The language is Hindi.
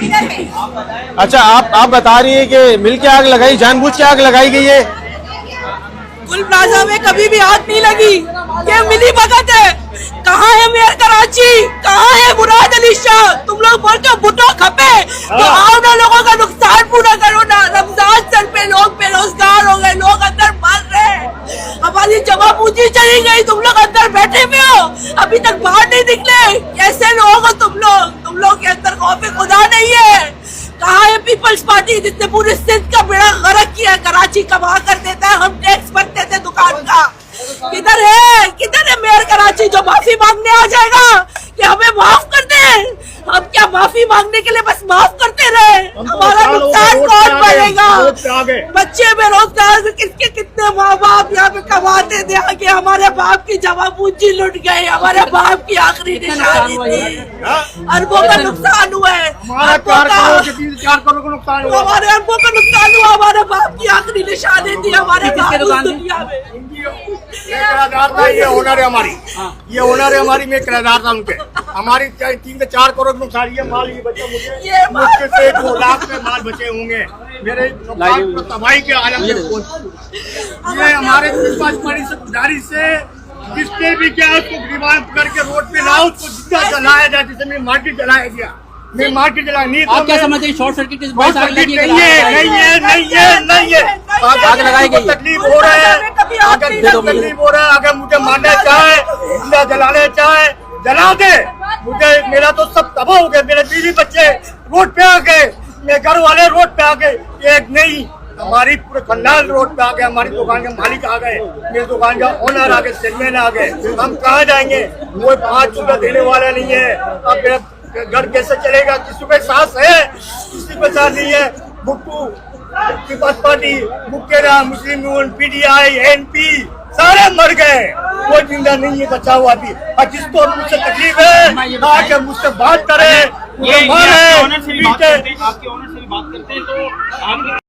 अच्छा, आप बता रही है कि मिल के आग लगाई, जानबूझ के आग लगाई गई है? गुल प्लाजा में कभी भी आग नहीं लगी, ये मिली भगत है। कहाँ है मेयर कराची, कहाँ है मुराद अली शाह? तुम लोग बोल के बुटो खपे तो आओ ना, लोगों का नुकसान पूरा करो ना। रमजान चल पे लोग बेरोजगार हो गए, लोग अंदर मर रहे, हमारी जमा पूंजी चली गई, तुम लोग अंदर बैठे हुए हो, अभी तक बाहर नहीं निकले। कैसे लोग हो तुम लोग के अंदर खौफ खुदा नहीं है। कहाँ है पीपल्स पार्टी जिसने पूरे सिंध का बेड़ा गर्क किया? कराची कमा कर देता है, हम टैक्स भरते थे दुकान का। किधर है मेयर कराची जो माफी मांगने आ जाएगा कि हमें माफ कर दे? हम क्या माफी मांगने के लिए बस माफ करते रहे? हमारा नुकसान कौन भरेगा? बच्चे बेरोजगार, किसके कितने माँ बाप यहाँ पे कमाते थे आगे, हमारे बाप की जमा पूंजी लुट गई, हमारे बाप की आखिरी निशानी थी, अरबों का नुकसान हुआ है, हमारे अरबों का नुकसान हुआ, हमारे बाप की आखिरी निशानी थी, हमारे बाप उस दुनिया में। ये ओनर है हमारी, ये ओनर है हमारी, मैं किराएदार था उनके। हमारी 3 से 4 करोड़ नुकसान, ये माल ये बचे मुझे, मुश्किल से 2 लाख में माल बचे होंगे मेरे तबाही के आलम में। ये हमारे बड़ी से गुजारिश से जिसने भी क्या उसको गिरफ्तार करके रोड पे लाओ, उसको जितना जलाया जाए, जैसे मैं मार्केट जलाया गया, मैं मार्केट जला नहीं। आप क्या समझते हैं शॉर्ट सर्किट की बहुत आग लगी है? नहीं है आग लगाई गई। तकलीफ हो रहा है, अगर तकलीफ हो रहा है, अगर मुझे मारना चाहे, जिंदा जलाना चाहे, जला दे। मुझे मेरा तो सब तबाह हो गया, मेरे बीवी बच्चे रोड पे आ गए, मेरे घर वाले रोड पे आ गए, एक नहीं हमारी पूरे खानदान रोड पे आ गए, हमारी दुकान के मालिक आ गए, मेरी दुकान का ओनर आ गए, सेलमैन आ गए। हम कहाँ जाएंगे? कोई 5 रुपया देने वाला नहीं है। अब मेरा घर कैसे चलेगा? किसी पे सांस है, किसी पे सांस नहीं है। भुट्टू, पीपल्स पार्टी, मुकेरा, मुस्लिम यूनियन, PDI, NP सारे मर गए, कोई जिंदा नहीं है बचा हुआ भी। और जिसको मुझसे तकलीफ है आके मुझसे बात करे, आपके ओनर से भी बात करते हैं तो